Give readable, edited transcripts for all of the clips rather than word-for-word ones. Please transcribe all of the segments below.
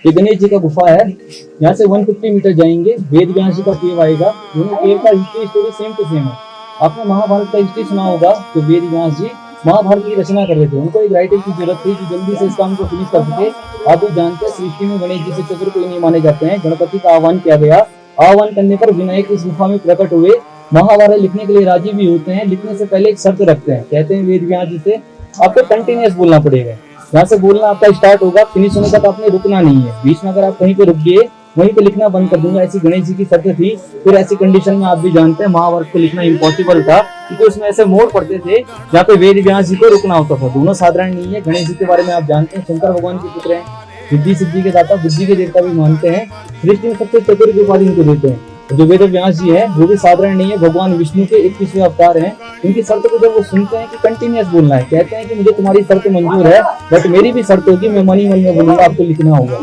ये गणेश जी का गुफा है। यहाँ से 150 मीटर जाएंगे, वेद व्यास जी का केव आएगा। दोनों केव का history story same to same है। आपने महाभारत का हिस्ट्री सुना होगा, तो वेद व्यास जी महाभारत की रचना कर रहे थे। उनको एक राइटर की जरूरत थी कि जल्दी से इस काम को फिनिश कर सके। आप भी जानते हैं सृष्टि में गणेश जी से चतुर कोई नहीं माने जाते हैं। गणपति का आह्वान किया गया। आह्वान करने पर विनायक इस गुफा में प्रकट हुए। महाभारत लिखने के लिए राजी भी होते हैं। लिखने से पहले एक शर्त रखते हैं, कहते हैं वेद व्यास जी से आपको कंटिन्यूअस बोलना पड़ेगा। यहाँ से बोलना आपका स्टार्ट होगा, फिनिश होने तक आपने रुकना नहीं है। बीच में अगर आप कहीं पे रुक गए, वहीं पे लिखना बंद कर दूंगा। ऐसी गणेश जी की शर्त थी। फिर ऐसी कंडीशन में आप भी जानते हैं महाभारत को लिखना इम्पॉसिबल था, क्योंकि उसमें ऐसे मोड़ पड़ते थे जहाँ पे वेद व्यास जी को रुकना होता था। दोनों साधारण नहीं है। गणेश जी के बारे में आप जानते हैं, शंकर भगवान के पुत्र हैं, रिद्धि सिद्धि के दाता, बुद्धि के देवता भी मानते हैं। सृष्टि में सबसे चतुर की उपाधि इनको देते हैं। जो वेद व्यास जी है वो भी साधारण नहीं है, भगवान विष्णु के 21वें अवतार हैं। उनकी शर्त को जब वो सुनते हैं कि कंटिन्यूअस बोलना है, कहते हैं कि मुझे तुम्हारी शर्त मंजूर है, बट मेरी भी शर्त होगी, मैं मन ही मन में बोलूंगा, आपको लिखना होगा।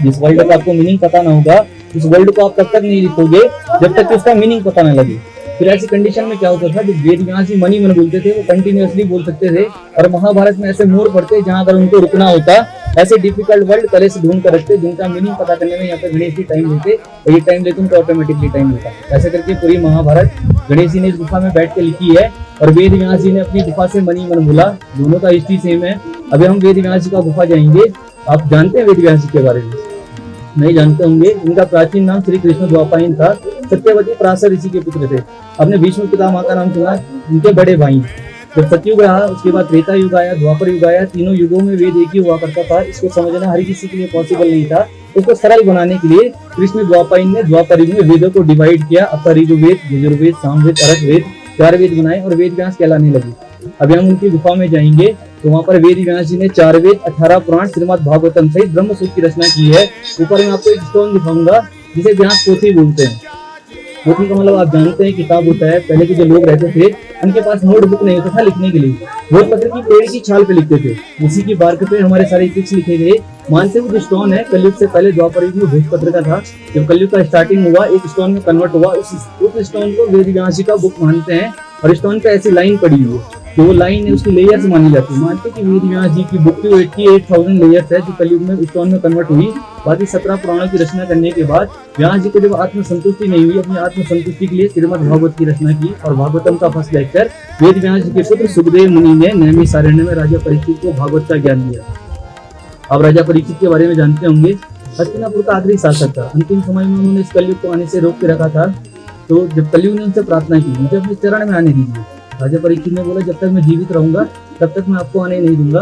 जिस वर्ल्ड का आपको मीनिंग पता ना होगा, उस वर्ल्ड को आप तब तक नहीं लिखोगे जब तक कि उसका मीनिंग पता ना लगे। फिर ऐसी कंडीशन में क्या होता था, जो वेद व्यास जी मन ही मन बोलते थे, वो कंटिन्यूअसली बोल सकते थे। और महाभारत में ऐसे मोड़ पड़ते जहां अगर उनको रुकना होता, ऐसे डिफिकल्ट वर्ड पहले से ढूंढ कर रखते जिनका मीनिंग पता करने में यहाँ पे गणेश जी टाइम लेते, और ये टाइम लेते उनको ऑटोमेटिकली टाइम लेता। ऐसे करके पूरी महाभारत गणेश जी ने इस गुफा में बैठ के लिखी है, और वेद व्यास जी ने अपनी गुफा से मन ही मन बोला। दोनों का हिस्ट्री सेम है। अभी हम वेद व्यास जी का गुफा जाएंगे। आप जानते हैं वेद व्यास जी के बारे में? नहीं जानते होंगे। इनका प्राचीन नाम श्री कृष्ण द्वापायन था। सत्यवती पराशर ऋषि के पुत्र थे। आपने भीष्म पितामह का नाम सुना, उनके बड़े भाई। जब सतयुग रहा, उसके बाद त्रेता युग आया, द्वापर युग आया। तीनों युगों में वेद एक ही हुआ करता था। इसको समझना हर किसी के लिए पॉसिबल नहीं था। इसको सरल बनाने के लिए कृष्ण द्वापायन ने द्वापर युग में वेदों को डिवाइड किया। अपर ऋग्वेद, यजुर्वेद, सामवेद, अथर्ववेद, 4 वेद बनाए और वेद व्यास कहलाने लगे। अभी हम उनकी गुफा में जाएंगे, तो वहाँ पर वेद व्यास जी ने 4 वेद, 18 पुराण, श्रीमद् भागवतम सहित ब्रह्म सूत्र की रचना की है। ऊपर मैं आपको एक स्टोन दिखाऊंगा जिसे व्यास पोथी बोलते हैं। पोथी का मतलब आप जानते हैं किताब होता है। पहले के जो लोग रहते थे उनके पास नोटबुक नहीं होता था लिखने के लिए, भोजपत्र की पेड़ की छाल पे लिखते थे। उसी की बार्क पे हमारे सारे इतिहास लिखे गए। मानते हुए जो स्टोन है कलयुग से पहले द्वापर युग में भोजपत्र का था। जब कलयुग का स्टार्टिंग हुआ, एक स्टोन में कन्वर्ट हुआ। उस स्टोन को वेद व्यास जी का बुक मानते हैं। और स्टोन पे ऐसी लाइन पड़ी हुई है, तो वो लाइन है उसकी लेयर्स मानी जाती है। मानते कि वेद व्यास जी की बुक की 88,000 लेयर्स है जो कलयुग में स्टोन में कन्वर्ट हुई। बाकी 17 पुराणों की रचना करने के बाद व्यास जी को जब आत्म संतुष्टि नहीं हुई, अपनी आत्म संतुष्टि के लिए श्रीमद् भागवत की रचना की। और भागवतम का फर्स्ट लेक्चर वेद व्यास जी के पुत्र सुखदेव मुनि ने नैमिषारण्य में राजा परीक्षित को भागवत का ज्ञान दिया। आप राजा परीक्षित के बारे में जानते होंगे। हस्तिनापुर का आखिरी शासक था। अंतिम समय में उन्होंने इस कलयुग को आने से रोक के रखा था। तो जब कलयुग ने उनसे प्रार्थना की, मुझे अपने चरण में आने दीजिए। राजा परीक्षित ने बोला, जब तक मैं जीवित रहूंगा तब तक मैं आपको आने नहीं दूंगा।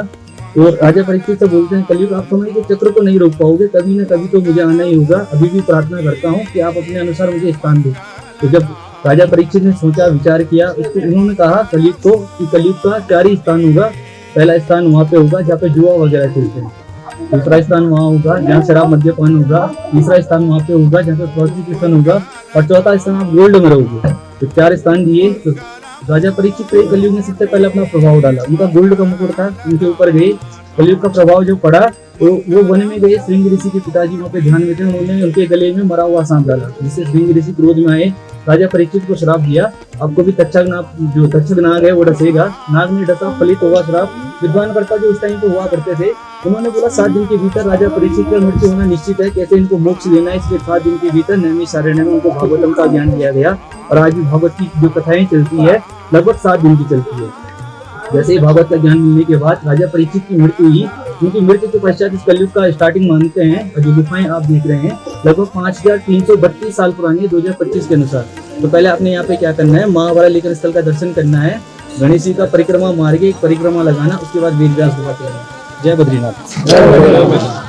तो राजा परीक्षित से बोलते हैं, कलयुग आप समय के चक्र को नहीं रोक पाओगे, कभी न कभी तो मुझे आना ही होगा। अभी भी प्रार्थना करता हूँ कि आप अपने अनुसार मुझे स्थान दो। तो जब राजा परीक्षित ने सोचा, विचार किया, उसको उन्होंने कहा कलयुग को कि कलयुग का 4 ही स्थान होगा। पहला स्थान वहाँ पे होगा जहाँ पे जुआ वगैरह खेलते हैं। दूसरा स्थान वहाँ होगा जहाँ शराब मद्यपान होगा। तीसरा स्थान वहाँ पे होगा जहाँ पे प्रोस्टिट्यूशन होगा। और चौथा स्थान आप गोल्ड में रहोगे। तो 4 स्थान दिए। तो राजा परीक्षित पे कलयुग ने सबसे पहले अपना प्रभाव डाला। उनका गोल्ड का मुकुट था, उनके ऊपर गए। कलयुग का प्रभाव जो पड़ा तो वो वन में गए। श्रृंग ऋषि के पिताजी वहाँ पे ध्यान में थे। उन्होंने उनके गले में मरा हुआ सांप डाला, जिससे श्रृंग ऋषि क्रोध में आए। राजा परीक्षित को श्राप दिया, आपको भी तक्षक नाग है वो डसेगा। नाग ने डसा, फलित होगा श्राप। विद्वान कर्ता जो उस टाइम पे हुआ करते थे, उन्होंने बोला 7 दिन के भीतर राजा परीक्षित का मृत्यु होना निश्चित है। कैसे इनको मोक्ष लेना है, इसलिए 7 दिन के भीतर नैमिषारण्य में उनको भागवतम का ज्ञान दिया गया। और आज भी भागवत की जो कथाएं चलती है लगभग 7 दिन की चलती है। जैसे ही भागवत का ज्ञान मिलने के बाद राजा परीक्षित की मृत्यु हुई। उनकी मृत्यु के पश्चात इस कलयुग का स्टार्टिंग मानते हैं। और जो गुफाएं आप देख रहे हैं लगभग 5332 साल पुरानी है 2025 के अनुसार। तो पहले आपने यहाँ पे क्या करना है, महाभारत लेखन स्थल का दर्शन करना है, गणेश जी का परिक्रमा मार्ग एक परिक्रमा लगाना, उसके बाद वेद व्यास गुफा पे आना। जय बद्रीनाथ।